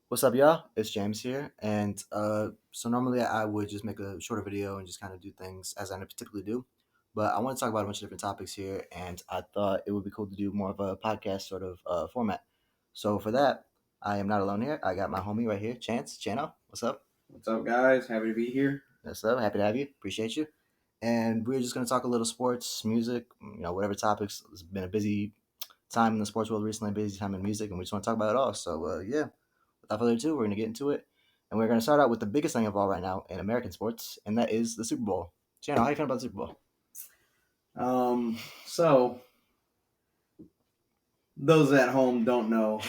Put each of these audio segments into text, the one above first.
What's up, y'all? It's James here, and so normally I would just make a shorter video and just kind of do things as I typically do, but I want to talk about a bunch of different topics here, and I thought it would be cool to do more of a podcast sort of format. So for that, I am not alone here. I got my homie right here, Chano. What's up? What's up, guys? Happy to be here. What's up? Happy to have you. Appreciate you. And we're just gonna talk a little sports, music, whatever topics. It's been a busy time in the sports world recently, busy time in music, and we just want to talk about it all. So yeah. Without further ado, we're going to get into it. And we're going to start out with the biggest thing of all right now in American sports, and that is the Super Bowl. Channel, how you feeling about the Super Bowl? So those at home don't know.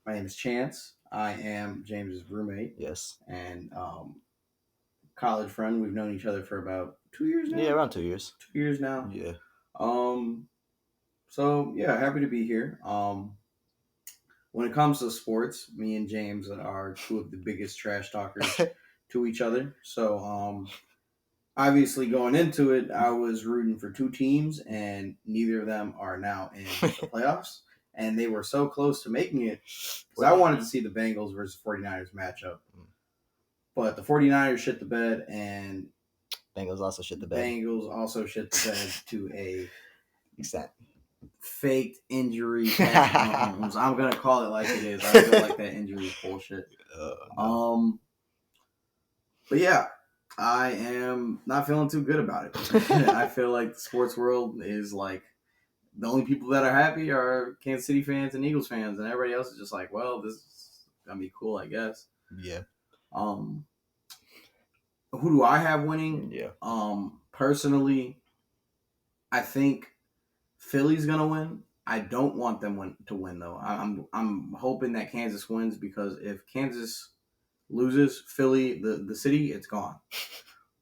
My name is Chance. I am James's roommate Yes. and college friend. We've known each other for about 2 years now. Yeah, around 2 years. 2 years now. Yeah. Um. So yeah, happy to be here. When it comes to sports, me and James are two of the biggest trash talkers to each other. So obviously, going into it, I was rooting for two teams, and neither of them are now in the playoffs. And they were so close to making it because I wanted to see the Bengals versus 49ers matchup. But the 49ers shit the bed, and Bengals also shit the bed. Bengals also shit the bed to a extent. Faked injury. I'm going to call it like it is. I feel like that injury is bullshit. No. But yeah, I am not feeling too good about it. I feel like the sports world is like the only people that are happy are Kansas City fans and Eagles fans, and everybody else is just like, well, this is gonna be cool, I guess. Yeah. Who do I have winning? Yeah. Personally, I think Philly's gonna win. I don't want them to win though. I'm hoping that Kansas wins because if Kansas loses, Philly, the city, it's gone.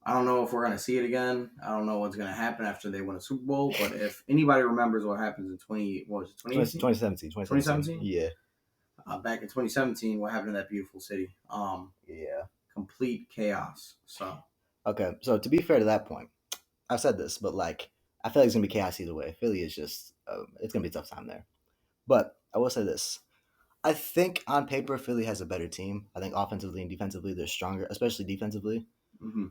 I don't know if we're going to see it again. I don't know what's going to happen after they win a Super Bowl. But if anybody remembers what happens in 2017. 2017? Yeah. Back in 2017, what happened in that beautiful city? Yeah. Complete chaos. So. Okay, so to be fair to that point, I've said this, but like I feel like it's gonna be chaos either way. Philly is just it's gonna be a tough time there. But I will say this: I think on paper Philly has a better team. I think offensively and defensively they're stronger, especially defensively. Mm-hmm.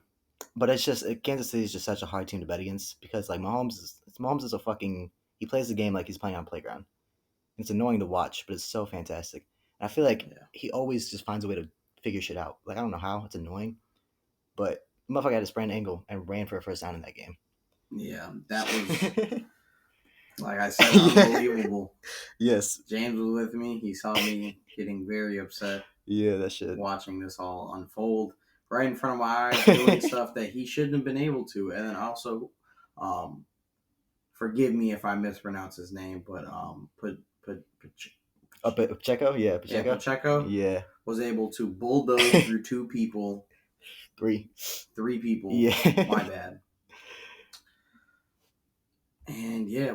But it's just Kansas City is just such a hard team to bet against because like Mahomes is a fucking he plays the game like he's playing on a playground. It's annoying to watch, but it's so fantastic. And I feel like he always just finds a way to figure shit out. Like I don't know how it's annoying, but motherfucker had a sprained ankle and ran for a first down in that game. Yeah, that was like I said, unbelievable. Yes, James was with me. He saw me getting very upset. Yeah, that shit. Watching this all unfold right in front of my eyes, doing stuff that he shouldn't have been able to, and then also, forgive me if I mispronounce his name, but Pacheco, yeah, Pacheco, yeah, was able to bulldoze through two people, three people. Yeah, my bad. And yeah,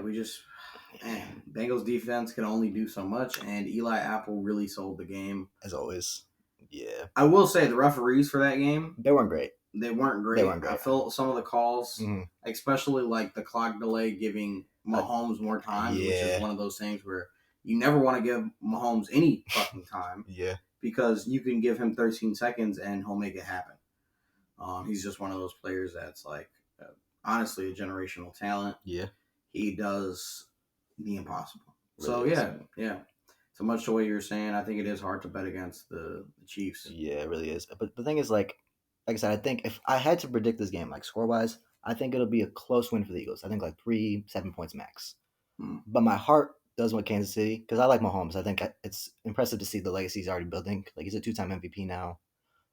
Bengals defense can only do so much, and Eli Apple really sold the game as always. Yeah, I will say the referees for that game, they weren't great. I felt some of the calls, especially like the clock delay, giving Mahomes more time, which is one of those things where you never want to give Mahomes any fucking time. Yeah, because you can give him 13 seconds and he'll make it happen. He's just one of those players that's like, honestly, a generational talent. Yeah, he does the impossible. Really so yeah. So much to what you're saying, I think it is hard to bet against the Chiefs. Yeah, it really is. But the thing is, like I said, I think if I had to predict this game, like score wise, I think it'll be a close win for the Eagles. I think like 7 points max. But my heart does want Kansas City because I like Mahomes. I think it's impressive to see the legacy he's already building. Like he's a 2-time MVP now,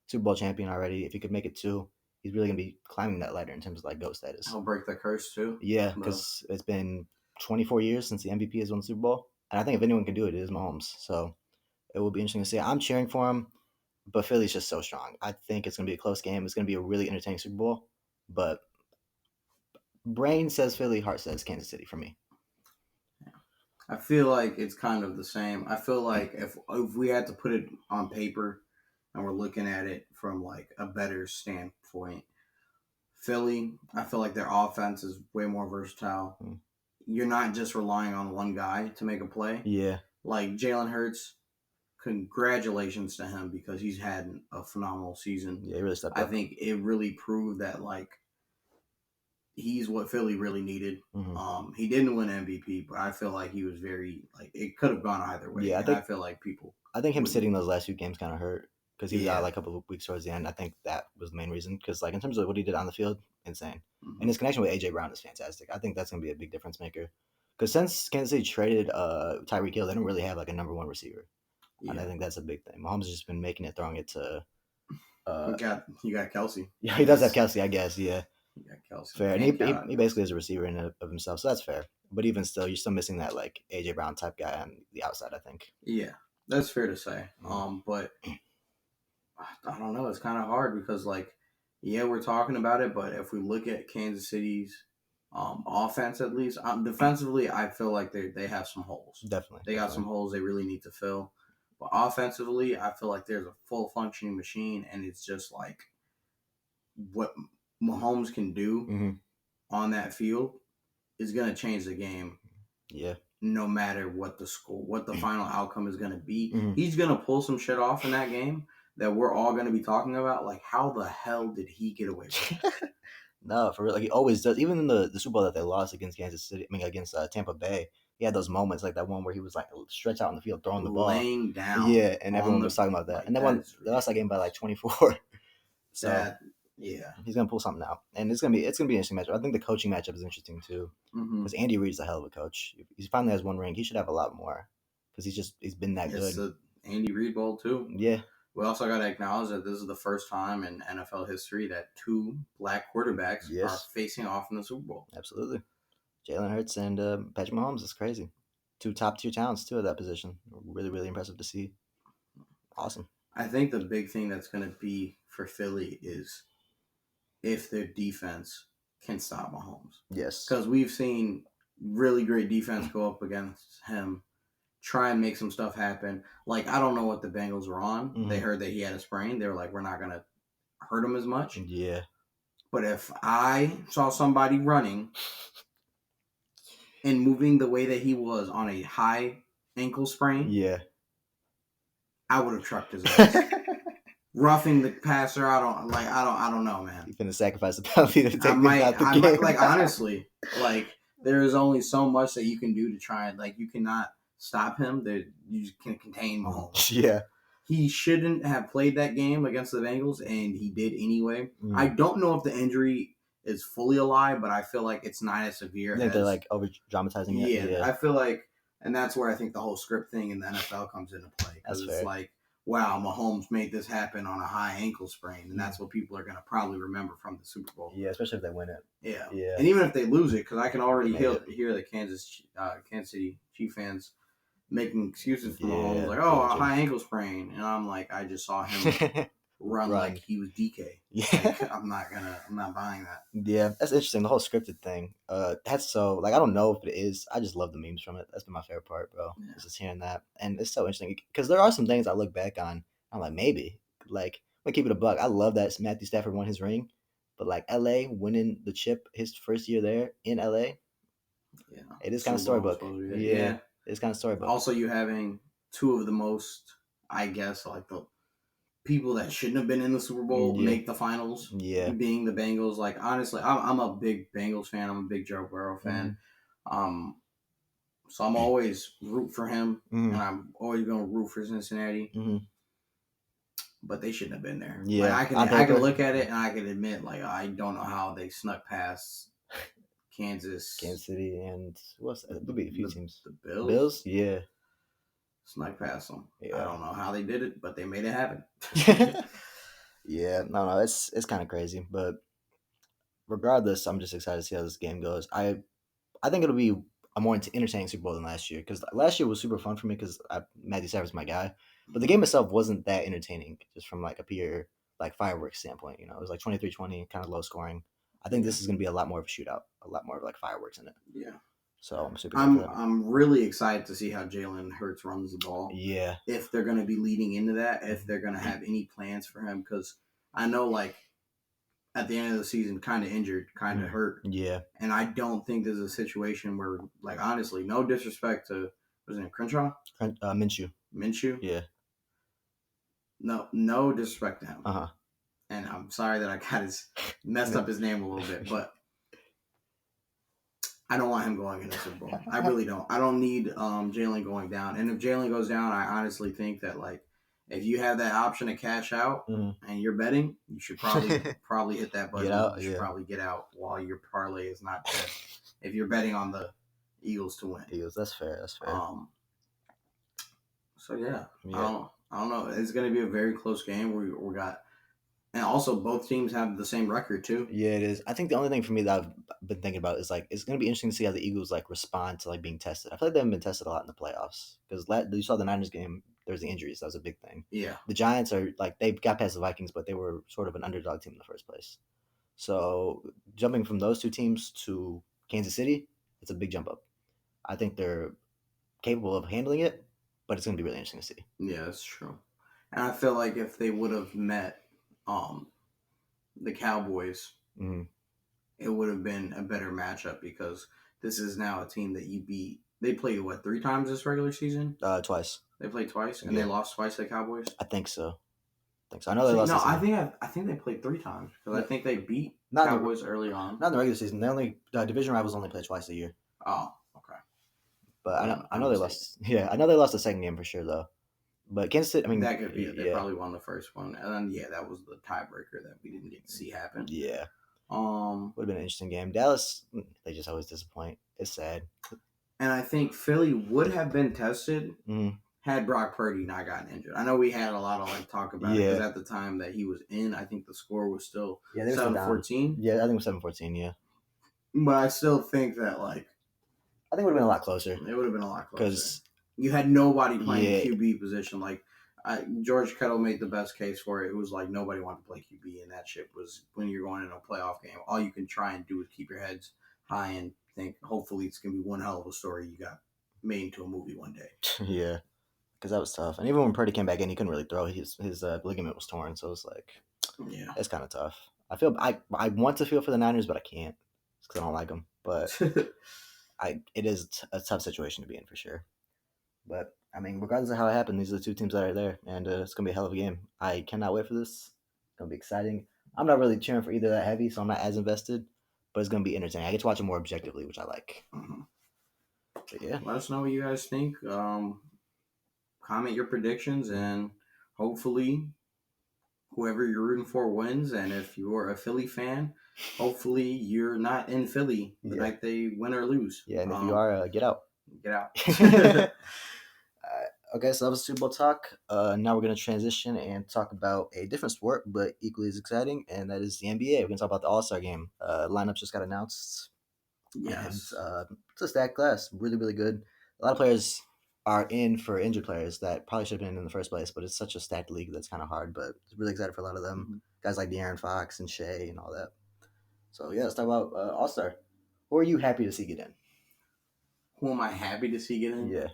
Super Bowl champion already. If he could make it 2, he's really gonna be climbing that ladder in terms of like GOAT status. He'll break the curse too. Yeah, because it's been 24 years since the MVP has won the Super Bowl, and I think if anyone can do it, it is Mahomes. So it will be interesting to see. I'm cheering for him, but Philly's just so strong. I think it's gonna be a close game. It's gonna be a really entertaining Super Bowl, but brain says Philly, heart says Kansas City for me. I feel like it's kind of the same. I feel like if we had to put it on paper and we're looking at it from like a better standpoint, Philly, I feel like their offense is way more versatile. You're not just relying on one guy to make a play. Yeah. Like Jalen Hurts congratulations to him because he's had a phenomenal season. Yeah, he really stepped I up. think it really proved that like he's what Philly really needed. He didn't win MVP, but I feel like he was very like it could have gone either way. Yeah, I feel like people. I think him wouldn't- sitting those last few games kind of hurt because he was out Yeah. like a couple of weeks towards the end. I think that was the main reason because like in terms of what he did on the field, insane. Mhm. And his connection with AJ Brown is fantastic. I think that's gonna be a big difference maker. Because since Kansas City traded Tyreek Hill, they don't really have like a number one receiver. And I Yeah. think that's a big thing. Mahomes has just been making it, throwing it to. You got Kelsey. Yeah, he does have Kelsey, I guess. Yeah, You got Kelsey. fair. And Can't count on he basically is a receiver of himself, so that's fair. But even still, you're still missing that like AJ Brown type guy on the outside. I think. Yeah, that's fair to say. Mhm. But I don't know. It's kind of hard because, like, yeah, we're talking about it, but if we look at Kansas City's offense, at least defensively, I feel like they have some holes. Definitely. They got some holes they really need to fill. But offensively, I feel like there's a full functioning machine, and it's just like what Mahomes can do Mm-hmm. on that field is going to change the game. Yeah. No matter what the score, what the final outcome is going to be, Mhm. he's going to pull some shit off in that game that we're all going to be talking about. Like, how the hell did he get away with it? No, for real. Like he always does. Even in the Super Bowl that they lost against Kansas City, I mean against Tampa Bay, he had those moments like that one where he was like stretched out on the field throwing the ball. Laying down. Yeah, and everyone was talking about that. like, And they lost that game by like 24. So yeah, he's gonna pull something out, and it's gonna be an interesting matchup. I think the coaching matchup is interesting too because Andy Reid's a hell of a coach. He finally has one ring. He should have a lot more because he's been that good. It's the Andy Reid Bowl too. Yeah. We also got to acknowledge that this is the first time in NFL history that two black quarterbacks are facing off in the Super Bowl. Absolutely. Jalen Hurts and Patrick Mahomes is crazy. Two top tier talents too at that position. Really, really impressive to see. Awesome. I think the big thing that's going to be for Philly is if their defense can stop Mahomes. Yes. Because we've seen really great defense go up against him, try and make some stuff happen. Like, I don't know what the Bengals were on. Mm-hmm. They heard that he had a sprain. They were like, we're not going to hurt him as much. Yeah. But if I saw somebody running and moving the way that he was on a high ankle sprain, yeah, I would have trucked his ass. Roughing the passer, I don't know, man. You're gonna sacrifice the penalty to take him out the game. Might, like, honestly, like, there is only so much that you can do to try and, like, you cannot stop him. You just can contain Mahomes. Yeah. He shouldn't have played that game against the Bengals, and he did anyway. I don't know if the injury is fully alive, but I feel like it's not as severe. I think they're like over dramatizing it. Yeah, I feel like, and that's where I think the whole script thing in the NFL comes into play. Because it's like, wow, Mahomes made this happen on a high ankle sprain, and that's what people are going to probably remember from the Super Bowl. Yeah, especially if they win it. Yeah. And even if they lose it, because I can already hear the Kansas City Chiefs fans making excuses for Mahomes, like, oh, a high ankle sprain, and I'm like, I just saw him run like he was DK. Yeah. Like, I'm not buying that. Yeah, that's interesting. The whole scripted thing. That's so like I don't know if it is. I just love the memes from it. That's been my favorite part, bro. Yeah. Just hearing that, and it's so interesting because there are some things I look back on. I'm like maybe like I'm gonna keep it a buck. I love that Matthew Stafford won his ring, but like LA winning the chip his first year there in LA. Yeah, it is kind of storybook. Yeah, it's kind of storybook. Also, you having two of the most, I guess, like the people that shouldn't have been in the Super Bowl make the finals. Yeah, being the Bengals. Like, honestly, I'm a big Bengals fan. I'm a big Joe Burrow fan. So I'm always root for him, and I'm always going to root for Cincinnati. But they shouldn't have been there. Yeah, like, I can look at it and I can admit, like, I don't know how they snuck past Kansas City, and what's that? There'll be a few teams. The Bills. Bills, yeah. Snuck past them. Yeah. I don't know how they did it, but they made it happen. Yeah, no, it's kind of crazy, but regardless, I'm just excited to see how this game goes. I think it'll be a more entertaining Super Bowl than last year because last year was super fun for me because Matthew Stafford's my guy, but the game itself wasn't that entertaining just from like a pure like fireworks standpoint. You know, it was like 23-20, kind of low scoring. I think this is going to be a lot more of a shootout, a lot more of like fireworks in it. Yeah. So I'm super. I'm really excited to see how Jalen Hurts runs the ball. Yeah. If they're going to be leading into that, if they're going to have any plans for him, because I know like at the end of the season, kind of injured, kind of hurt. Yeah. And I don't think there's a situation where, like, honestly, no disrespect to, was it Crenshaw? Minshew. Minshew? Yeah. no disrespect to him, Uh-huh. and I'm sorry that I got messed up his name a little bit, but I don't want him going in the Super Bowl. I really don't. I don't need Jalen going down. And if Jalen goes down, I honestly think that like if you have that option to cash out Mhm. and you're betting, you should probably hit that button. Get out, You should yeah. probably get out while your parlay is not dead. If you're betting on the Eagles to win. Eagles, that's fair. That's fair. So yeah, Yeah. I don't know. It's going to be a very close game. We got, and also both teams have the same record too. Yeah, it is. I think the only thing for me that I've been thinking about is like it's gonna be interesting to see how the Eagles like respond to like being tested. I feel like they haven't been tested a lot in the playoffs because you saw the Niners game. There's the injuries. That was a big thing. Yeah, The Giants are like they got past the Vikings, but they were sort of an underdog team in the first place. So jumping from those two teams to Kansas City, it's a big jump up. I think they're capable of handling it, but it's gonna be really interesting to see. yeah, that's true. And I feel like if they would have met um, the Cowboys, Mm-hmm. it would have been a better matchup because this is now a team that you beat. They played what 3 times this regular season? Twice. They played twice, and they Yeah. lost twice to the Cowboys. I think so. I know they See, lost. no, this season. I think they played 3 times because I think they beat Not in the Cowboys early on. not in the regular season. They only division rivals only play twice a year. Oh, okay. But Yeah, I I'm know they mistaken. lost. Yeah, I know they lost the second game for sure though. But Kansas City, I mean, That could be it. They yeah, probably won the first one, and then yeah, that was the tiebreaker that we didn't get to see happen. yeah, Um, would have been an interesting game. Dallas, they just always disappoint. It's sad. and I think Philly would have been tested Mm, had Brock Purdy not gotten injured. I know we had a lot of like talk about it because yeah, at the time that he was in, I think the score was still yeah, they were still down. 7-14. Yeah, I think it was 7-14. Yeah, But I still think that like I think it would have been a lot closer it would have been a lot closer. because You had nobody playing yeah, QB position. Like George Kittle made the best case for it. It was like nobody wanted to play QB, and that shit was when you're going in a playoff game. All you can try and do is keep your heads high and think. Hopefully, it's gonna be one hell of a story you got made into a movie one day. yeah, because that was tough. And even when Purdy came back in, he couldn't really throw. His ligament was torn, so it was like Yeah. it's kind of tough. I want to feel for the Niners, but I can't because I don't like them. But it is a tough situation to be in for sure. But I mean, regardless of how it happened, these are the two teams that are there, and it's gonna be a hell of a game. I cannot wait for this. It's gonna be exciting. I'm not really cheering for either that heavy, so I'm not as invested. But it's gonna be entertaining. I get to watch it more objectively, which I like. Mhm. But yeah, Let us know what you guys think. Comment your predictions, and hopefully, whoever you're rooting for wins. And if you're a Philly fan, hopefully you're not in Philly the Yeah. night they win or lose. yeah, and if you are, get out. Get out. Okay, so that was Super Bowl talk. Now we're gonna transition and talk about a different sport, but equally as exciting, and that is the NBA. We're gonna talk about the All Star Game. Lineups just got announced. Yes. And it's a stacked class, really, really good. A lot of players are in for injured players that probably should have been in the first place, but it's such a stacked league that's kind of hard. But really excited for a lot of them. Mhm. Guys like De'Aaron Fox and Shea and all that. So yeah, let's talk about All Star. Who are you happy to see get in? Who am I happy to see get in? Yeah.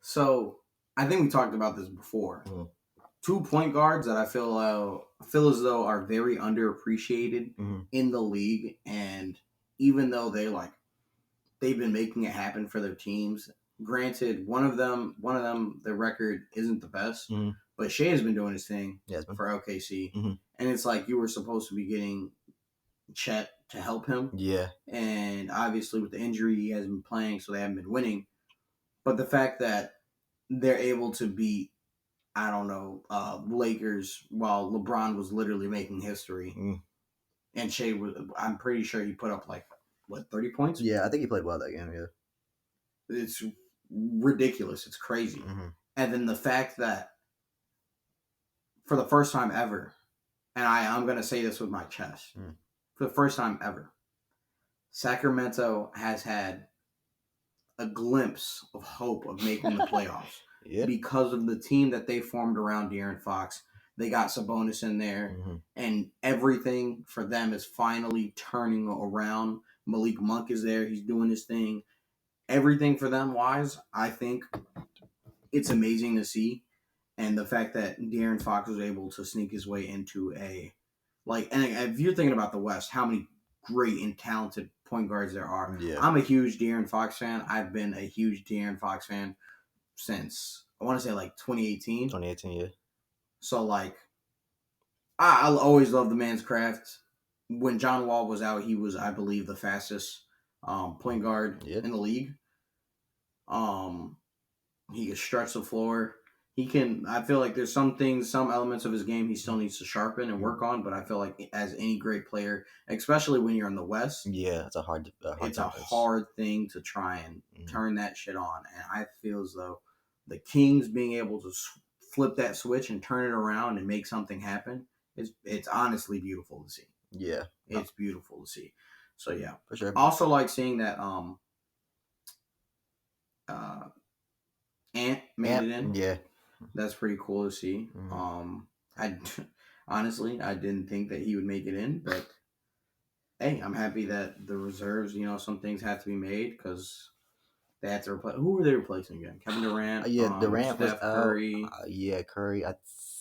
So I think we talked about this before. Mhm. 2 point guards that I feel as though are very underappreciated Mhm. in the league, and even though they've been making it happen for their teams. Granted, one of them, their record isn't the best, Mhm. but Shea has been doing his thing Yeah, it's been- for OKC, Mhm. and it's like you were supposed to be getting Chet to help him, Yeah. and obviously with the injury he hasn't been playing, so they haven't been winning. But the fact that they're able to beat, I don't know, Lakers while LeBron was literally making history, Mm. and Shea was, I'm pretty sure he put up like what 30 points. Yeah, I think he played well that game. Yeah. It's ridiculous. It's crazy. Mhm. And then the fact that for the first time ever, and I'm going to say this with my chest, for the first time ever, Sacramento has had a glimpse of hope of making the playoffs Yeah. because of the team that they formed around De'Aaron Fox. They got Sabonis in there, Mhm. and everything for them is finally turning around. Malik Monk is there. He's doing his thing. Everything for them wise, I think it's amazing to see. And the fact that De'Aaron Fox was able to sneak his way into and if you're thinking about the West, how many great and talented point guards there are. Yeah. I'm a huge De'Aaron Fox fan. I've been a huge De'Aaron Fox fan since, I want to say like 2018. 2018. Yeah. So like, I always love the man's craft. When John Wall was out, he was, I believe, the fastest point guard Yeah. in the league. Um, he can stretch the floor. He can. I feel like there's some things, some elements of his game he still needs to sharpen and work on. But I feel like as any great player, especially when you're in the West, Yeah, it's a hard it's a difference. hard thing to try and turn that shit on. And I feel as though the Kings being able to flip that switch and turn it around and make something happen, it's honestly beautiful to see. Yeah, It's beautiful to see. So yeah, for sure. also like seeing that Ant made it in. Yeah, That's pretty cool to see. I honestly I didn't think that he would make it in, but hey, I'm happy that the reserves. Some things have to be made because they had to replace. Who were they replacing again? Kevin Durant. yeah. Durant Steph was Curry. out. Yeah, Curry. I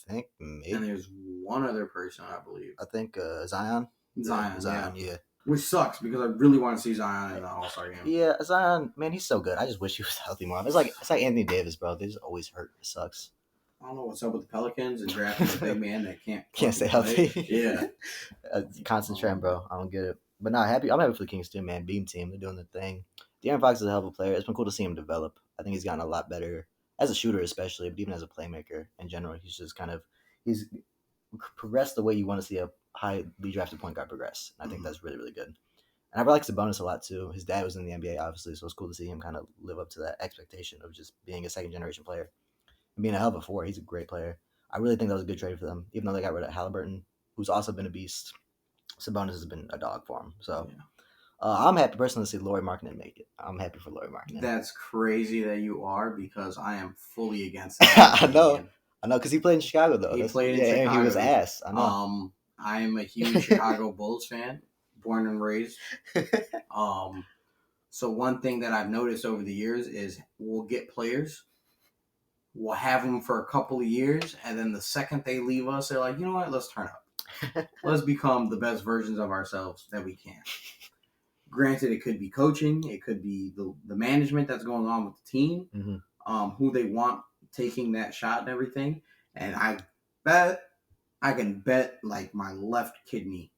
think maybe. And there's one other person, I believe. I think Zion. Zion. Yeah. Which sucks because I really want to see Zion in the All-Star game. Yeah, Zion, man, he's so good. I just wish he was healthy more. It's like Anthony Davis, bro. They just always hurt. It sucks. I don't know what's up with the Pelicans and drafting a big man that can't stay healthy. Yeah, concentrating, bro. I don't get it. But I'm happy for the Kings too, man. Beam team, they're doing their thing. De'Aaron Fox is a hell of a player. It's been cool to see him develop. I think he's gotten a lot better as a shooter, especially, but even as a playmaker in general. He's just he's progressed the way you want to see a highly drafted point guard progress. And I think that's really, really good. And I really like Sabonis a lot too. His dad was in the NBA, obviously, so it's cool to see him kind of live up to that expectation of just being a second generation player and being a hell of a four. He's a great player. I really think that was a good trade for them, even though they got rid of Halliburton, who's also been a beast. Sabonis has been a dog for him. So I'm happy personally to see Lauri Markkanen make it. I'm happy for Lauri Markkanen. That's crazy that you are because I am fully against that. I know, because he played in Chicago though. He played in Chicago. And he was ass. I know. I am a huge Chicago Bulls fan, born and raised. So one thing that I've noticed over the years is we'll get players, we'll have them for a couple of years, and then the second they leave us, they're like, you know what, let's turn up. Let's become the best versions of ourselves that we can. Granted, it could be coaching, it could be the management that's going on with the team, who they want taking that shot and everything. And I can bet like my left kidney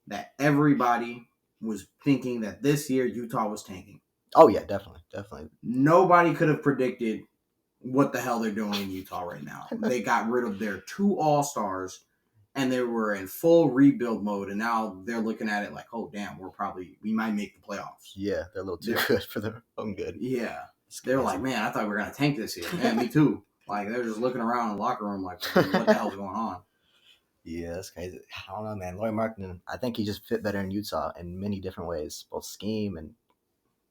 that everybody was thinking that this year Utah was tanking. Oh yeah, definitely. Nobody could have predicted what the hell they're doing in Utah right now. They got rid of their 2 All-Stars and they were in full rebuild mode, and now they're looking at it like, oh damn, we might make the playoffs. Yeah, they're a little too good for their own good. Yeah. They were like, man, I thought we were gonna tank this year. Yeah, me too. Like they're just looking around in the locker room like, what the hell's going on? Yeah, that's crazy. I don't know, man. Lauri Markkanen, I think he just fit better in Utah in many different ways, both scheme and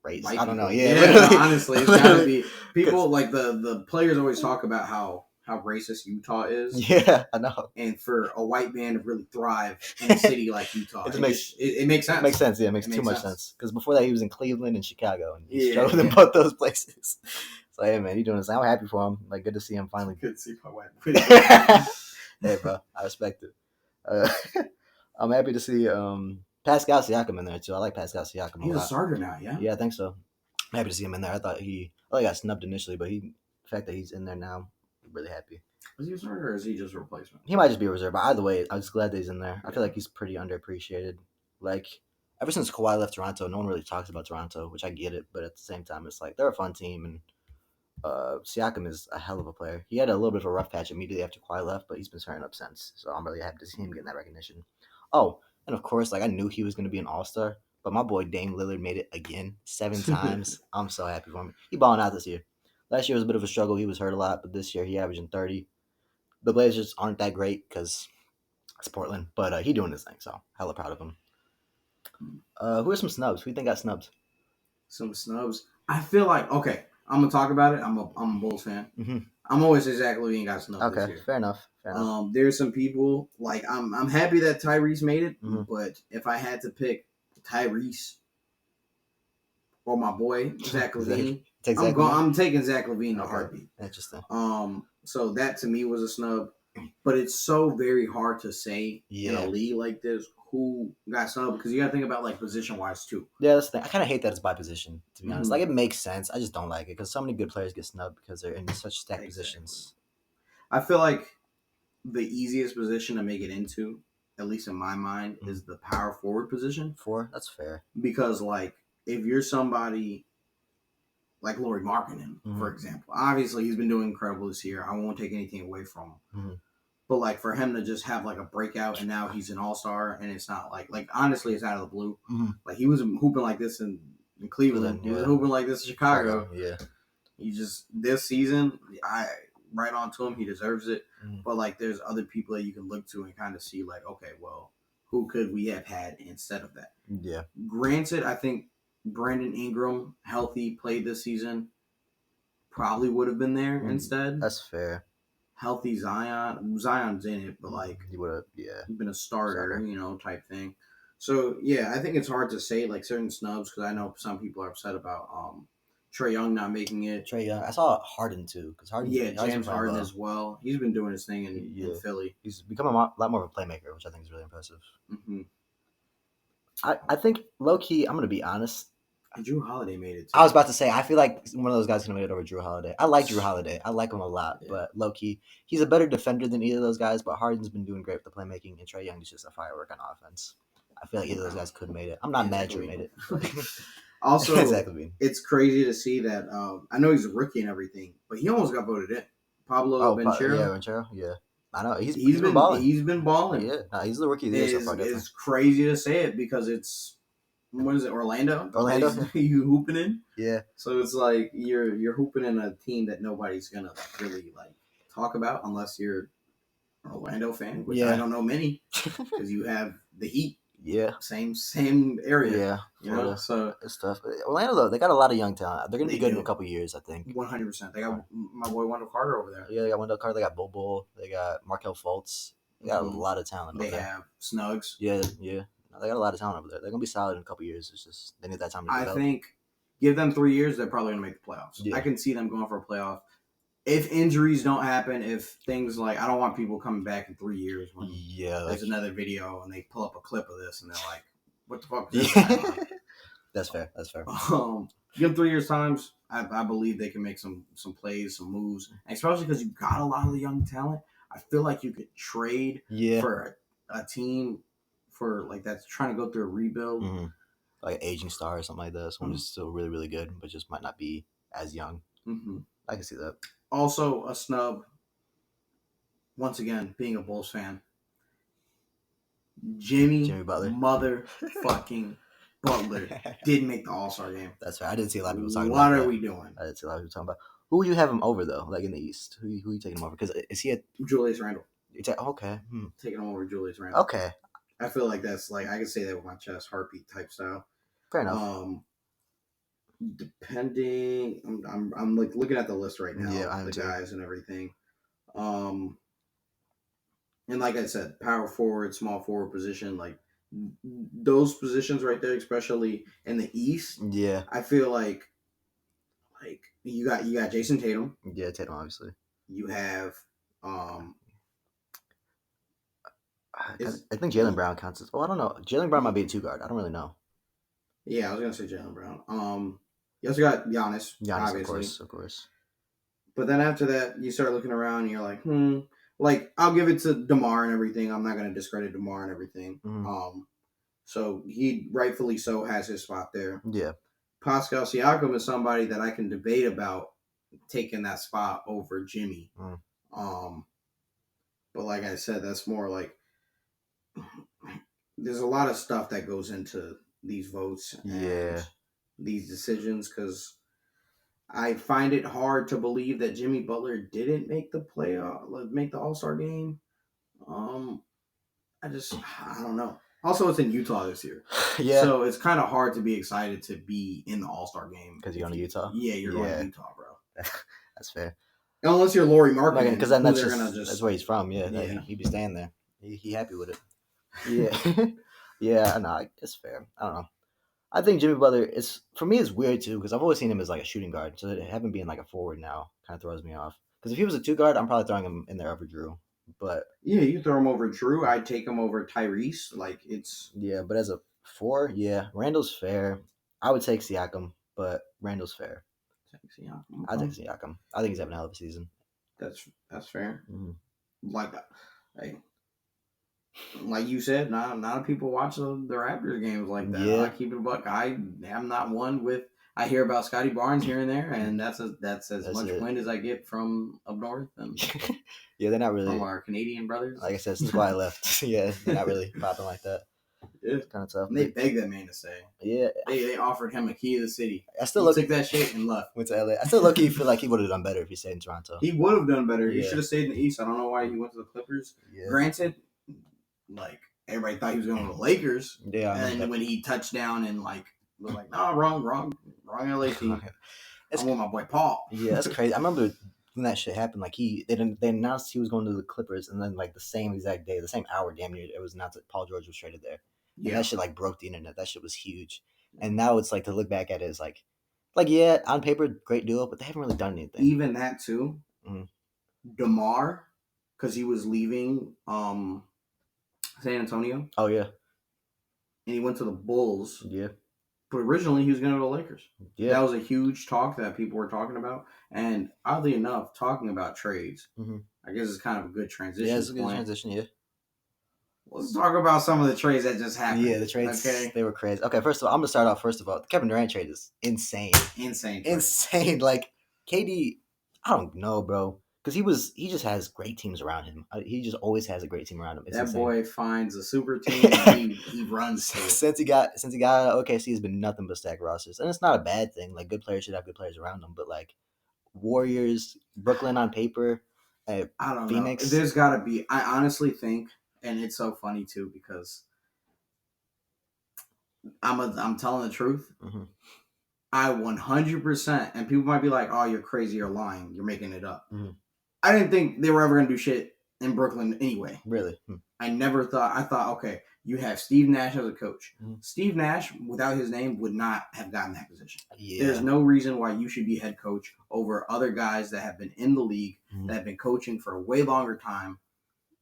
race. I don't know. Yeah, honestly, it's gotta be people like the players always talk about how racist Utah is. Yeah, I know. And for a white man to really thrive in a city like Utah, it makes sense. It makes sense. Yeah, it makes too much sense. Because before that, he was in Cleveland and Chicago, and he struggled in both those places. So hey, man, he's doing this. I'm happy for him. Like, good to see him finally. Good to see my white. Hey, bro, I respect it. I'm happy to see Pascal Siakam in there too. I like Pascal Siakam. He's a starter now, yeah. Yeah, I think so. I'm happy to see him in there. I thought he got snubbed initially, but the fact that he's in there now, I'm really happy. Is he a starter or is he just a replacement? He might just be a reserve. But either way, I'm just glad that he's in there. I feel like he's pretty underappreciated. Like, ever since Kawhi left Toronto, no one really talks about Toronto, which I get it. But at the same time, it's like they're a fun team, and Siakam is a hell of a player. He had a little bit of a rough patch immediately after Kawhi left, but he's been turning up since. So I'm really happy to see him getting that recognition. Oh, and of course, like I knew he was going to be an All-Star, but my boy Dame Lillard made it again 7 times. I'm so happy for him. He balling out this year. Last year was a bit of a struggle. He was hurt a lot, but this year he averaging 30. The Blazers aren't that great because it's Portland, but he doing his thing, so hella proud of him. Who are some snubs? Who do you think got snubbed? Some snubs. I feel like, okay, I'm going to talk about it. I'm a Bulls fan. Mm-hmm. I'm always Zach LaVine got snubbed this year. Fair enough. There's some people, like, I'm happy that Tyrese made it, but if I had to pick Tyrese or my boy, Zach LaVine, I'm taking Zach LaVine in a heartbeat. Interesting. So that to me was a snub, but it's so very hard to say in a league like this who got snubbed because you got to think about like position wise too. Yeah, that's the thing. I kind of hate that it's by position, to be honest. Like it makes sense. I just don't like it because so many good players get snubbed because they're in such stacked positions. I feel like the easiest position to make it into, at least in my mind, is the power forward position. 4, that's fair. Because like if you're somebody like Lauri Markkanen, for example, obviously he's been doing incredible this year. I won't take anything away from him. But like for him to just have like a breakout and now he's an all-star and it's not like honestly it's out of the blue. Like he was hooping like this in Cleveland. He was hooping like this in Chicago. Yeah. He just this season, right on to him. He deserves it. But like there's other people that you can look to and kind of see like, okay, well, who could we have had instead of that? Yeah. Granted, I think Brandon Ingram, healthy, played this season, probably would have been there instead. That's fair. Healthy Zion's in it, but like he would have been a starter, type thing. So yeah, I think it's hard to say like certain snubs because I know some people are upset about Trae Young not making it. Trae Young, I saw Harden too because Harden, James Harden as well. He's been doing his thing in Philly. He's become a lot more of a playmaker, which I think is really impressive. I think low key, I'm gonna be honest. Drew Holiday made it too. I was about to say, I feel like one of those guys can make it over Drew Holiday. I like Drew Holiday. I like him a lot, but low key, he's a better defender than either of those guys. But Harden's been doing great with the playmaking, and Trae Young is just a firework on offense. I feel like either of those guys could have made it. I'm not mad Drew made it. Also, it's crazy to see that. I know he's a rookie and everything, but he almost got voted in. Pablo Banchero. Banchero. Yeah, I know he's been balling. He's been balling. Yeah, he's the rookie of the year so far. It's crazy to say it because it's. What is it? Orlando. You hooping in? Yeah. So it's like you're hooping in a team that nobody's gonna really talk about unless you're an Orlando fan, which I don't know many because you have the Heat. Yeah. Same area. Yeah. You so it's tough. Orlando though, they got a lot of young talent. They're gonna be good in a couple years, I think. 100%. They got my boy Wendell Carter over there. Yeah, they got Wendell Carter. They got Bol. They got Markelle Fultz. They got a lot of talent. They have Snugs. Yeah. They got a lot of talent over there. They're gonna be solid in a couple years. It's just they need that time to develop. I think give them 3 years, they're probably gonna make the playoffs. Yeah. I can see them going for a playoff. If injuries don't happen, if things like I don't want people coming back in 3 years when there's another video and they pull up a clip of this and they're like, "What the fuck is this?" That's fair. Give them 3 years times. I believe they can make some plays, some moves, and especially because you got a lot of the young talent. I feel like you could trade for a team. For that's trying to go through a rebuild, like an aging star or something like that. Someone who's still really, really good, but just might not be as young. I can see that. Also, a snub. Once again, being a Bulls fan, Jimmy Butler, motherfucking Butler, didn't make the All-Star game. That's right. I didn't see a lot of people talking about that. What are we doing? I didn't see a lot of people talking about. Who would you have him over though? Like in the East, who are you taking him over? Because is he Julius Randle? Okay, taking him over Julius Randle. Okay. I feel like that's I can say that with my chest, heartbeat type style. Fair enough. Depending, I'm looking at the list right now. Yeah, the guys and everything. And like I said, power forward, small forward position, those positions right there, especially in the East. Yeah, I feel like you got Jason Tatum. Yeah, Tatum obviously. You have I think Jaylen Brown counts as. Oh, I don't know. Jaylen Brown might be a 2-guard. I don't really know. Yeah, I was gonna say Jaylen Brown. You also got Giannis, obviously. Of course. But then after that, you start looking around, and you're like, I'll give it to DeMar and everything. I'm not gonna discredit DeMar and everything. So he rightfully so has his spot there. Yeah. Pascal Siakam is somebody that I can debate about taking that spot over Jimmy. But like I said, that's more like. There's a lot of stuff that goes into these votes and these decisions because I find it hard to believe that Jimmy Butler didn't make the make the All-Star game. I don't know. Also, it's in Utah this year. Yeah. So it's kind of hard to be excited to be in the All-Star game. Because you're going to Utah? Yeah, you're going to Utah, bro. That's fair. Unless you're Lauri Markkanen. Because then that's where he's from. Yeah. He'd be staying there. He happy with it. Yeah. Yeah, no, it's fair. I don't know. I think Jimmy Butler for me it's weird too because I've always seen him as like a shooting guard, so having being like a forward now kind of throws me off. Because if he was a 2-guard, I'm probably throwing him in there over Drew. But yeah, you throw him over Drew. I'd take him over Tyrese. But as a 4, Randall's fair. I would take Siakam, but Randall's fair. I take Siakam. I think he's having a hell of a season. That's fair. Mm-hmm. Like Hey, like you said, not a lot of people watch the Raptors games like that. Yeah. I keep it a buck. I am not one with. I hear about Scotty Barnes here and there, and that's as That's much it. wind as I get from up north and Yeah, they're not from really. our Canadian brothers. Like I said, since Kawhi left, yeah, they're not really popping like that. Yeah. It's kind of tough. And they But begged that man to stay. yeah, They offered him a key to the city. I still He look took that shit and left. went to LA. I still look. Feel like he would have done better if he stayed in Toronto. He would have done better. He Yeah. should have stayed in the East. I don't know why he went to the Clippers. Yeah. Granted, like everybody thought he was going to the Lakers. Yeah. And then when he touched down and like was like, no, wrong LA team. I want my boy Paul. Yeah, that's crazy. I remember when that shit happened. Like they announced he was going to the Clippers, and then like the same exact day, the same hour, damn near, it was announced that Paul George was traded there. And that shit like broke the internet. That shit was huge. And now it's like to look back at it is like yeah, on paper, great duo, but they haven't really done anything. Even that too. Mhm. DeMar, because he was leaving San Antonio. Oh yeah. And he went to the Bulls. Yeah. But originally he was going to go to the Lakers. Yeah. That was a huge talk that people were talking about. And oddly enough, talking about trades, I guess it's kind of a good transition. Yeah, it's a good transition, yeah. Let's talk about some of the trades that just happened. Yeah, the trades, they were crazy. Okay, first of all, I'm going to start off. First of all, the Kevin Durant trade is insane. Insane. Like, KD, I don't know, bro. Because he just has great teams around him. He just always has a great team around him. It's that insane. Boy finds a super team and he runs to it. Since he got OKC, has been nothing but stacked rosters. And it's not a bad thing. Like, good players should have good players around them. But, like, Warriors, Brooklyn on paper, I don't Phoenix. know. There's got to be. I honestly think, and it's so funny, too, because I'm telling the truth. Mm-hmm. I 100%, and people might be like, oh, you're crazy, you're lying, you're making it up. Mm-hmm. I didn't think they were ever going to do shit in Brooklyn anyway. Really? I thought, okay, you have Steve Nash as a coach. Mm-hmm. Steve Nash, without his name, would not have gotten that position. Yeah. There's no reason why you should be head coach over other guys that have been in the league, Mm-hmm. that have been coaching for a way longer time.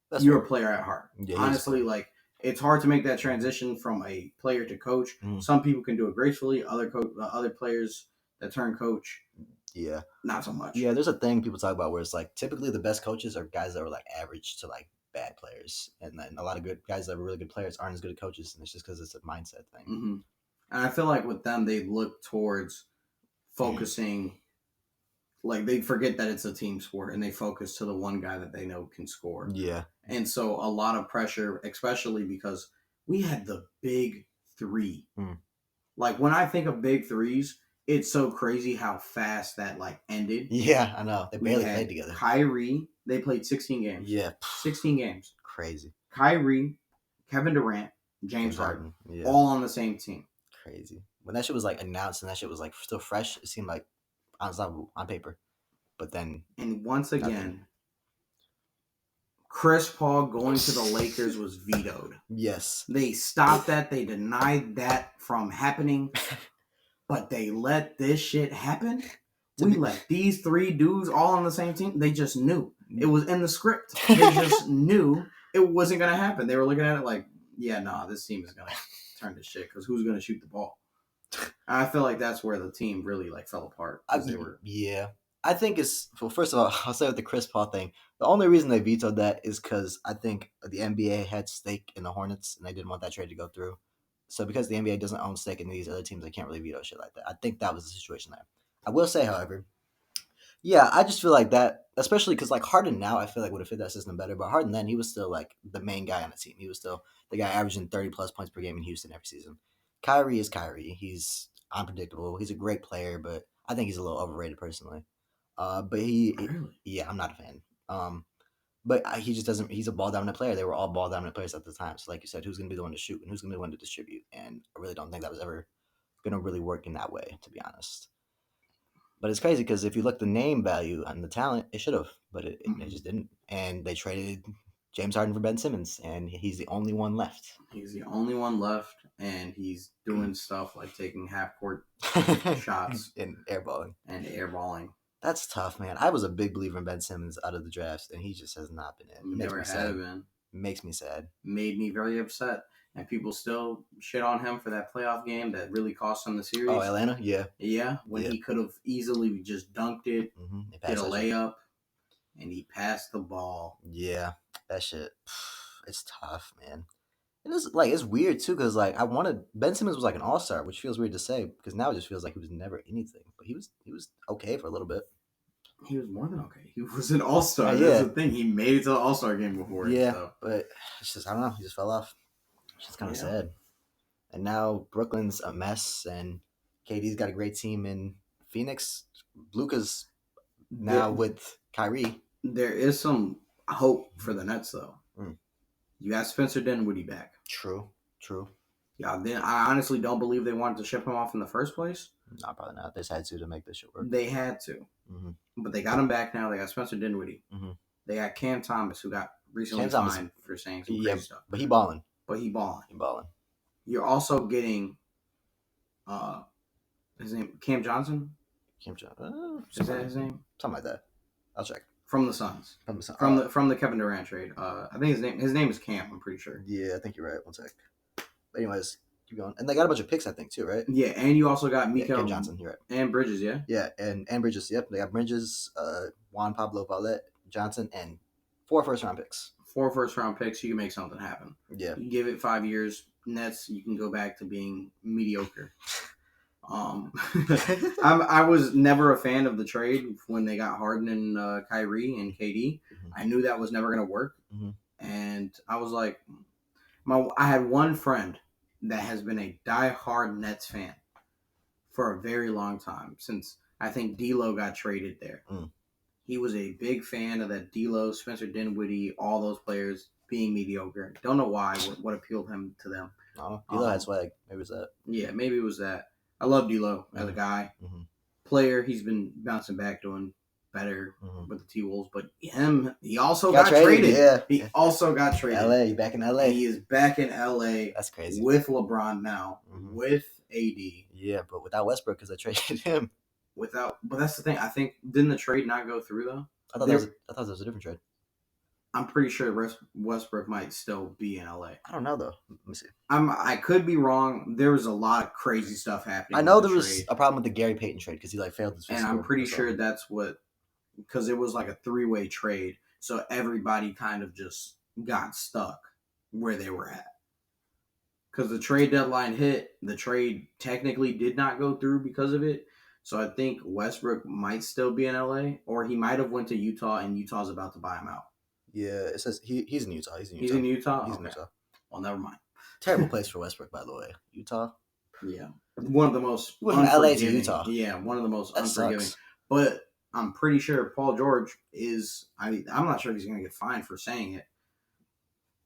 That's You're a player at heart. Yeah, honestly, like, it's hard to make that transition from a player to coach. Mm-hmm. Some people can do it gracefully. Other players that turn coach, yeah, not so much. Yeah, there's a thing people talk about where it's like typically the best coaches are guys that are like average to like bad players, and then a lot of good guys that are really good players aren't as good at coaches, and it's just because it's a mindset thing. Mm-hmm. And I feel like with them, they look towards focusing. Like, they forget that it's a team sport, and they focus to the one guy that they know can score. Yeah. And so a lot of pressure, especially because we had the big three. Like, when I think of big threes, it's so crazy how fast that, like, ended. Yeah, I know. They barely played together. Kyrie, they played 16 games. Yeah. 16 games. Crazy. Kyrie, Kevin Durant, James Harden. Yeah. All on the same team. Crazy. When that shit was, like, announced and that shit was, like, still fresh, it seemed like on paper. But then... And once again, Chris Paul going to the Lakers was vetoed. Yes. They stopped that. They denied that from happening. But they let this shit happen? We let these three dudes all on the same team? They just knew. It was in the script. They just knew it wasn't going to happen. They were looking at it like, yeah, nah, this team is going to turn to shit because who's going to shoot the ball? I feel like that's where the team really like fell apart. Yeah. I think it's, well, first of all, I'll say with the Chris Paul thing, the only reason they vetoed that is because I think the NBA had stake in the Hornets and they didn't want that trade to go through. So because the NBA doesn't own stake in these other teams, they can't really veto shit like that. I think that was the situation there. I will say, however, yeah, I just feel like that, especially because like Harden now, I feel like would have fit that system better. But Harden then, he was still like the main guy on the team. He was still the guy averaging 30 plus points per game in Houston every season. Kyrie is Kyrie. He's unpredictable. He's a great player, but I think he's a little overrated personally. But yeah, I'm not a fan. But he just doesn't. He's a ball dominant player. They were all ball dominant players at the time. So like you said, who's going to be the one to shoot and who's going to be the one to distribute? And I really don't think that was ever going to really work in that way, to be honest. But it's crazy because if you look the name value and the talent, it should have, but it just didn't. And they traded James Harden for Ben Simmons, and he's the only one left. He's the only one left, and he's doing stuff like taking half court shots and airballing. That's tough, man. I was a big believer in Ben Simmons out of the drafts, and he just has not been in. Never had been. Makes me sad. Made me very upset. And people still shit on him for that playoff game that really cost him the series. Oh, Atlanta? Yeah. Yeah, when he could have easily just dunked it, did a layup, and he passed the ball. Yeah. That shit, it's tough, man. And it's like it's weird too, because like I wanted Ben Simmons was like an all star, which feels weird to say because now it just feels like he was never anything. But he was okay for a little bit. He was more than okay. He was an all star. Yeah. That's the thing. He made it to the all star game before. Yeah, So. but it's just I don't know. He just fell off. It's just kind of Yeah. sad. And now Brooklyn's a mess, and KD's got a great team in Phoenix. Luka's now with Kyrie. There is some hope for the Nets though. Mm. You got Spencer Dinwiddie back. True. Yeah, then I honestly don't believe they wanted to ship him off in the first place. No, probably not. They just had to make this shit work. They had to. Mm-hmm. But they got him back now. They got Spencer Dinwiddie. Mm-hmm. They got Cam Thomas, who got recently fined for saying some crazy stuff. But he balling. He balling. You're also getting his name, Cam Johnson? Cam Johnson. Is that his name? Something like that. I'll check. From the Suns. From the Kevin Durant trade. I think his name is Cam, I'm pretty sure. Yeah, I think you're right. One sec. But anyways, keep going. And they got a bunch of picks, I think, too, right? Yeah, and you also got Mikael Cam Johnson, you're right. And Bridges, yeah? Yeah, and Bridges, yep. They got Bridges, Juan Pablo Valette, Johnson, and 4 first-round picks. 4 first-round picks, you can make something happen. Yeah. You give it 5 years, Nets, you can go back to being mediocre. I was never a fan of the trade when they got Harden and Kyrie and KD. Mm-hmm. I knew that was never going to work. Mm-hmm. And I was like, I had one friend that has been a diehard Nets fan for a very long time, since I think D'Lo got traded there. Mm. He was a big fan of that D'Lo, Spencer Dinwiddie, all those players being mediocre. Don't know why, what appealed him to them. Oh, D'Lo had swag. Maybe it was that. Yeah, maybe it was that. I love D'Lo as a guy. Mm-hmm. Player, he's been bouncing back, doing better with the T-Wolves. But he also got traded. Yeah. He also got traded. LA, back in LA. He is back in LA. That's crazy. With LeBron now, with AD. Yeah, but without Westbrook because they traded him. But that's the thing. I think, didn't the trade not go through, though? I thought that was a different trade. I'm pretty sure Westbrook might still be in LA. I don't know, though. Let me see. I could be wrong. There was a lot of crazy stuff happening. I know there was a problem with the Gary Payton trade because he failed his and I'm pretty sure that's what, because it was like a 3-way trade, so everybody kind of just got stuck where they were at. Because the trade deadline hit, the trade technically did not go through because of it. So I think Westbrook might still be in LA, or he might have went to Utah, and Utah's about to buy him out. Yeah, it says he's in Utah. He's in Utah. He's in Utah. Well, never mind. Terrible place for Westbrook, by the way. Utah. Yeah, one of the most. From LA to Utah. Yeah, one of the most unforgiving. Sucks. But I'm pretty sure Paul George is. I'm not sure if he's going to get fined for saying it.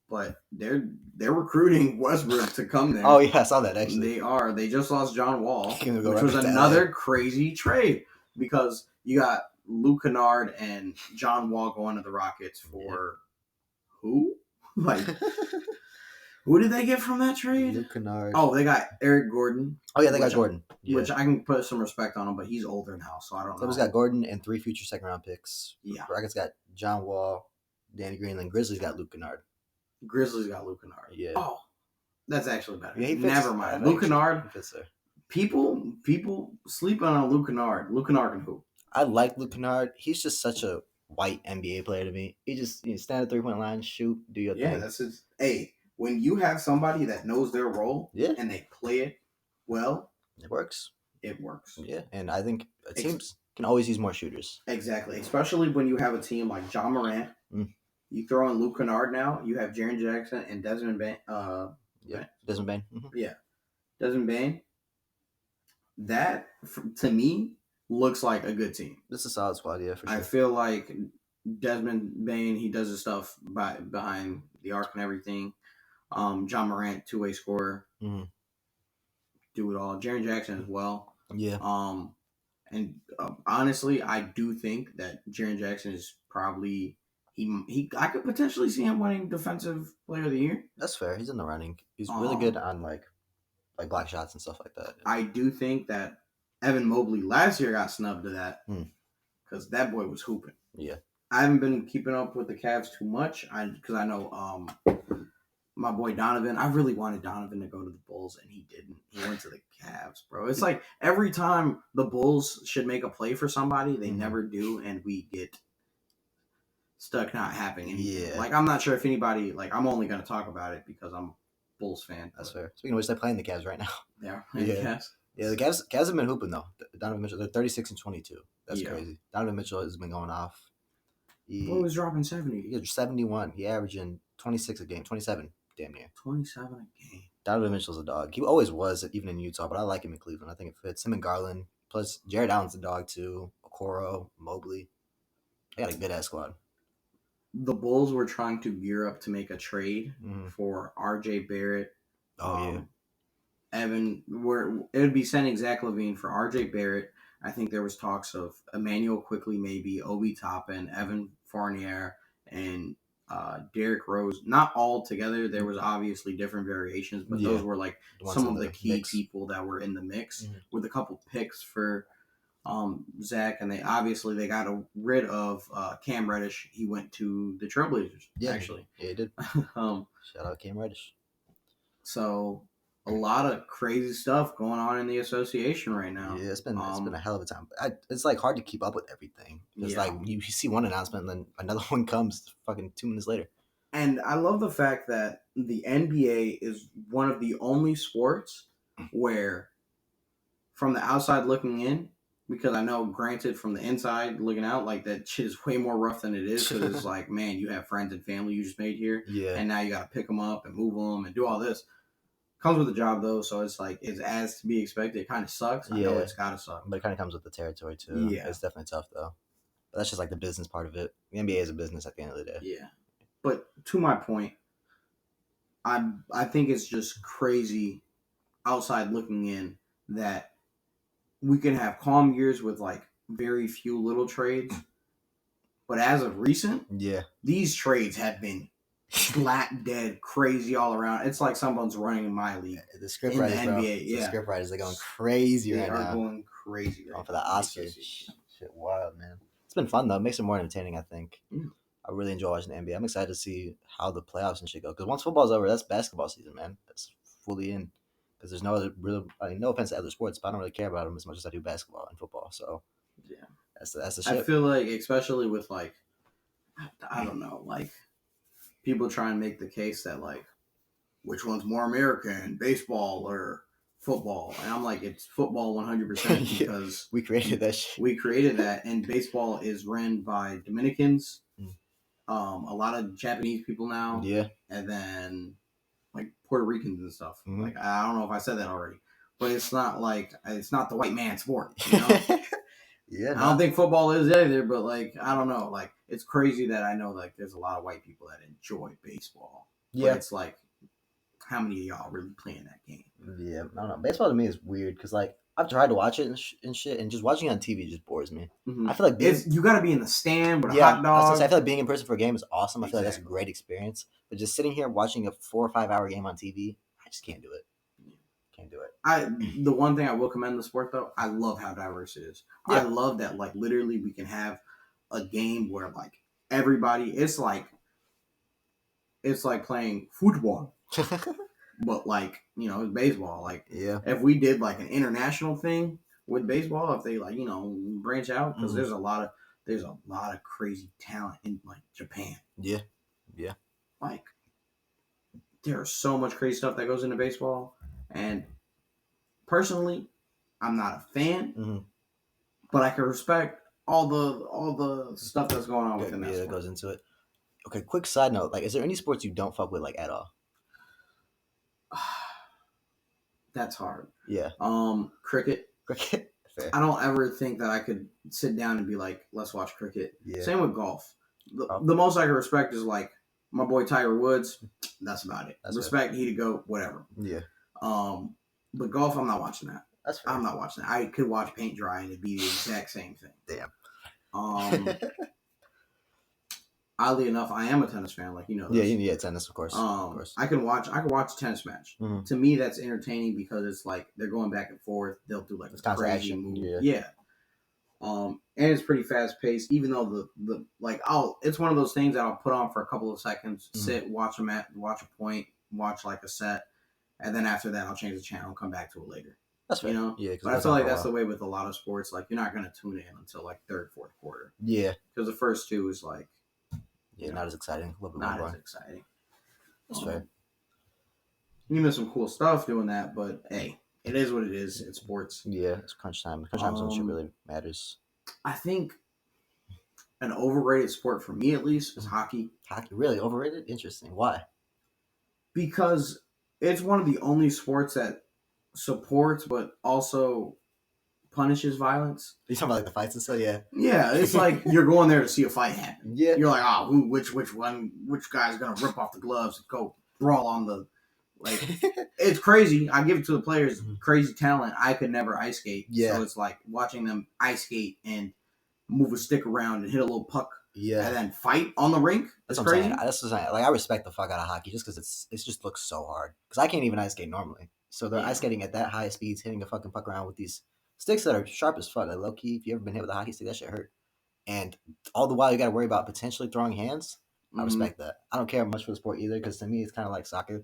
But they're recruiting Westbrook to come there. Oh yeah, I saw that actually. They are. They just lost John Wall, which was another crazy trade because you got Luke Kennard and John Wall going to the Rockets for who? Like, who did they get from that trade? Luke Kennard. Oh, they got Eric Gordon. Oh yeah, they got Gordon. Which I can put some respect on him, but he's older now, so I don't know. Clippers got Gordon and 3 future second-round picks. Yeah. Rockets got John Wall, Danny Green, and Grizzlies got Luke Kennard. Grizzlies got Luke Kennard. Yeah. Oh, that's actually better. Yeah, never mind. Luke Kennard. People sleep on Luke Kennard. Luke Kennard can hoop. I like Luke Kennard. He's just such a white NBA player to me. He just stand at 3-point line, shoot, do your thing. Yeah, that's his. Hey, when you have somebody that knows their role, and they play it well, it works. It works. Yeah, and I think teams can always use more shooters. Exactly, especially when you have a team like John Morant. You throw in Luke Kennard now. You have Jaren Jackson and Desmond Bane. Desmond Bane. Mm-hmm. Yeah, Desmond Bane. That to me looks like a good team. This is a solid squad, yeah, for sure. I feel like Desmond Bane, he does his stuff behind the arc and everything. John Morant, 2-way scorer. Mm-hmm. Do it all. Jaren Jackson as well. Yeah. Honestly, I do think that Jaren Jackson is probably I could potentially see him winning Defensive Player of the Year. That's fair. He's in the running. He's really good on like block shots and stuff like that. I do think that Evan Mobley last year got snubbed to that because that boy was hooping. Yeah. I haven't been keeping up with the Cavs too much because I know my boy Donovan. I really wanted Donovan to go to the Bulls, and he didn't. He went to the Cavs, bro. It's like every time the Bulls should make a play for somebody, they never do, and we get stuck not having anything. Yeah. Like, I'm not sure if anybody, like, I'm only going to talk about it because I'm a Bulls fan. That's fair. Speaking of which, they're playing the Cavs right now. They are Yeah. the Cavs. Yeah, the Cavs have been hooping though. Donovan Mitchell, they're 36-22. That's Yeah. crazy. Donovan Mitchell has been going off. What was dropping 70? He was 71. He averaging 26 a game, 27 damn near. 27 a game. Donovan Mitchell's a dog. He always was, even in Utah, but I like him in Cleveland. I think it fits him and Garland. Plus, Jared Allen's a dog too. Okoro, Mobley. They got a good ass squad. The Bulls were trying to gear up to make a trade Mhm. for R.J. Barrett. Oh yeah. Evan, where it would be sending Zach LaVine for R.J. Barrett. I think there was talks of Emmanuel Quickly, maybe Obi Toppin, Evan Fournier, and Derrick Rose. Not all together. There was obviously different variations, but Yeah. those were like The ones some in of the key mix. people that were in the mix, Mhm. with a couple picks for Zach, and they got rid of Cam Reddish. He went to the Trailblazers. Yeah, Actually, Yeah, he did. um, Shout out Cam Reddish. so a lot of crazy stuff going on in the association right now. Yeah, it's been a hell of a time. It's like hard to keep up with everything. It's Yeah. like you see one announcement and then another one comes fucking 2 minutes later. And I love the fact that the NBA is one of the only sports where, from the outside looking in, because I know, granted, from the inside looking out, like, that shit is way more rough than it is, because it's like, man, you have friends and family you just made here, Yeah. and now you got to pick them up and move them and do all this. Comes with the job, though, so it's like, it's as to be expected. It kind of sucks. I know Yeah. it's got to suck. But it kind of comes with the territory too. Yeah. It's definitely tough though. But that's just like the business part of it. The NBA is a business at the end of the day. Yeah. But to my point, I think it's just crazy outside looking in that we can have calm years with like very few little trades. But as of recent, Yeah. these trades have been flat dead crazy all around. It's like someone's running in my league. The script In the writers, bro. NBA, The yeah. script writers, they're going crazy They right are now. going crazy right Going for now. the Oscars. Shit, wild, man. It's been fun though. It makes it more entertaining, I think. Mm. I really enjoy watching the NBA. I'm excited to see how the playoffs and shit go. Because once football's over, that's basketball season, man. That's fully in. Because there's no other real. I mean, no offense to other sports, but I don't really care about them as much as I do basketball and football. So Yeah. that's the I shit. feel like, especially with like, I don't know, like, people try and make the case that like, which one's more American, baseball or football? And I'm like, it's football 100% Yeah. because We created that shit. we created that, and baseball is ran by Dominicans, Mm. a lot of Japanese people now, Yeah. and then like Puerto Ricans and stuff. Mhm. Like, I don't know if I said that already, but it's not the white man sport, you know. Yeah. I don't think football is either, but like, I don't know, like, it's crazy that I know like there's a lot of white people that enjoy baseball. Yeah. But it's like, how many of y'all really playing that game? Yeah. I don't know. Baseball to me is weird because like I've tried to watch it and shit, and just watching it on TV just bores me. Mm-hmm. I feel like you got to be in the stand with a yeah, hot dog. I feel like being in person for a game is awesome. I feel like that's a Exactly. great experience. But just sitting here watching a 4 or 5 hour game on TV, I just can't do it. Can't do it. The one thing I will commend the sport though, I love how diverse it is. Yeah. I love that like literally we can have a game where like everybody, it's like playing football, but like, you know, it's baseball. Like, Yeah. if we did like an international thing with baseball, if they like, you know, branch out, because Mhm. there's a lot of crazy talent in like Japan. Yeah. Yeah. Like, there's so much crazy stuff that goes into baseball, and personally, I'm not a fan, Mhm. but I can respect all the stuff that's going on within that Yeah, that sport. goes into it. Okay, quick side note. Like, is there any sports you don't fuck with like at all? That's hard. Yeah. Cricket. Cricket. Fair. I don't ever think that I could sit down and be like, let's watch cricket. Yeah. Same with golf. The most I can respect is like my boy Tiger Woods. That's about it. That's respect, he to go, whatever. Yeah. But golf, I'm not watching that. That's fair. I'm not watching that. I could watch paint dry and it'd be the exact same thing. Damn. Oddly enough, I am a tennis fan, like, you know. Yeah, tennis, of course. Of course. I can watch a tennis match. Mhm. To me, that's entertaining because it's like they're going back and forth. They'll do like It's a constant crazy action. move. Yeah. And it's pretty fast paced. Even though the like, it's one of those things that I'll put on for a couple of seconds, Mhm. sit, watch a point, watch like a set, and then after that, I'll change the channel, and come back to it later. That's fair. You know. Yeah. But I feel like that's the way with a lot of sports. Like, you're not going to tune in until like third, fourth quarter. Yeah. Because the first two is like, Yeah, not as exciting. A little bit more not as boring. exciting. That's fair. You miss some cool stuff doing that, but hey, it is what it is. It's sports. Yeah, it's crunch time. Crunch time's when shit really matters. I think an overrated sport for me, at least, is hockey. Hockey, really overrated? Interesting. Why? Because it's one of the only sports that supports but also punishes violence. You talking about like the fights and stuff? Yeah. Yeah, it's like you're going there to see a fight happen. Yeah. You're like, oh, which guy's gonna rip off the gloves and go brawl on the like? It's crazy. I give it to the players, crazy talent. I could never ice skate. Yeah. So it's like watching them ice skate and move a stick around and hit a little puck. Yeah. And then fight on the rink. That's It's what I'm crazy. saying. That's what I'm saying. Like I respect the fuck out of hockey just because it just looks so hard. Because I can't even ice skate normally. So they're ice skating at that high speeds, hitting a fucking puck around with these sticks that are sharp as fuck. Like low key, if you ever been hit with a hockey stick, that shit hurt. And all the while you got to worry about potentially throwing hands. I respect that. I don't care much for the sport either because to me it's kind of like soccer.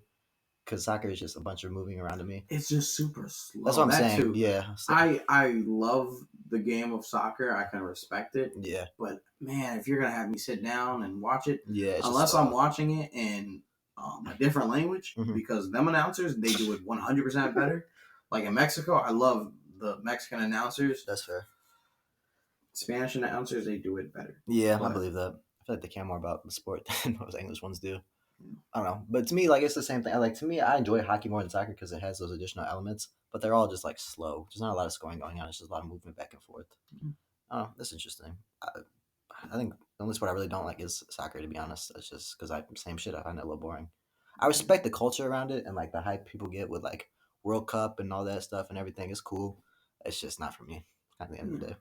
Because soccer is just a bunch of moving around to me. It's just super slow. That's what I'm saying. Too. Yeah. So, I love the game of soccer. I can respect it. Yeah. But man, if you're gonna have me sit down and watch it, yeah, unless I'm watching it in a different language, because them announcers they do it 100% better. Like in Mexico, I love the Mexican announcers. That's fair. Spanish announcers, they do it better. Yeah, I believe that. I feel like they care more about the sport than most English ones do. I don't know, but to me, like it's the same thing. Like to me, I enjoy hockey more than soccer because it has those additional elements. But they're all just like slow. There's not a lot of scoring going on. It's just a lot of movement back and forth. Oh, that's interesting. I think the only sport I really don't like is soccer. To be honest, it's just because same shit. I find it a little boring. I respect the culture around it and like the hype people get with like World Cup and all that stuff and everything. It's cool. It's just not for me at the end of the day.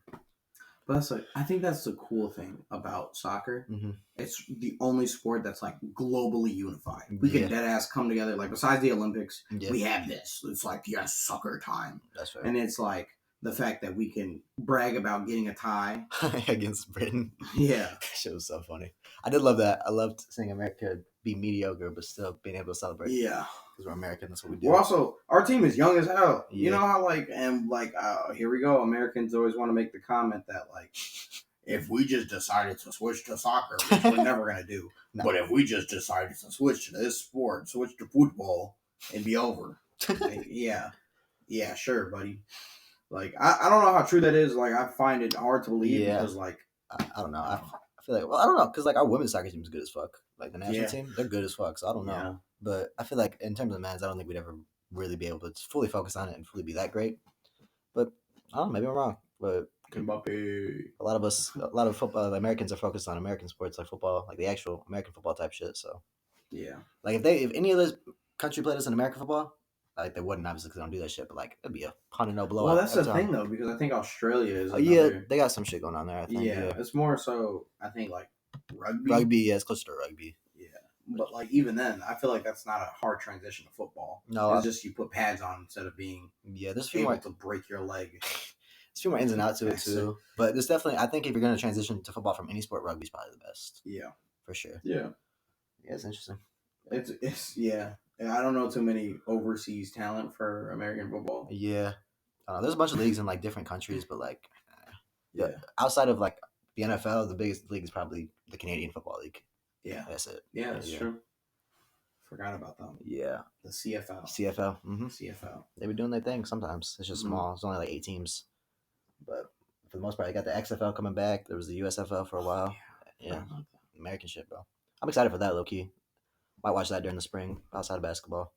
But that's like I think that's the cool thing about soccer. It's the only sport that's like globally unified. We can dead ass come together. Like besides the Olympics, we have this. It's like yes, soccer time. That's right. And it's like the fact that we can brag about getting a tie against Britain. Yeah, that shit was so funny. I did love that. I loved seeing America be mediocre, but still being able to celebrate. Yeah, because we're American. That's what we do. We're also our team is young as hell. Yeah. You know how here we go. Americans always want to make the comment that like if we just decided to switch to soccer, which we're never gonna do, but if we just decided to switch to this sport, switch to football, it'd be over. Like, yeah, sure, buddy. Like I don't know how true that is. Like I find it hard to believe because like I don't know. I feel like I don't know because like our women's soccer team is good as fuck. Like the national team, they're good as fuck. So I don't know. Yeah. But I feel like in terms of men's, I don't think we'd ever really be able to fully focus on it and fully be that great. But I don't know. Maybe I'm wrong. But Mbappe. A lot of football Americans are focused on American sports like football, like the actual American football type shit. So yeah, like if any of this country played us in American football. Like they wouldn't obviously because they don't do that shit, but like it'd be a 100-0 blowout. Well, that's the thing though, because I think Australia is. They got some shit going on there. I think. Yeah, it's more so. I think like rugby. Rugby, yeah, it's closer to rugby. Yeah, but like even then, I feel like that's not a hard transition to football. No, it's just you put pads on instead of being there's able to break your leg. There's a few more ins and outs to it too, but there's definitely. I think if you're going to transition to football from any sport, rugby's probably the best. Yeah, for sure. Yeah, it's interesting. It's yeah. I don't know too many overseas talent for American football. Yeah, there's a bunch of leagues in like different countries, but like, outside of like the NFL, the biggest league is probably the Canadian Football League. Yeah, that's it. Yeah, that's true. Forgot about them. Yeah, the CFL. CFL. CFL. They be doing their thing sometimes. It's just small. It's only like 8 teams, but for the most part, I got the XFL coming back. There was the USFL for a while. American shit, bro. I'm excited for that, low key. Might watch that during the spring outside of basketball.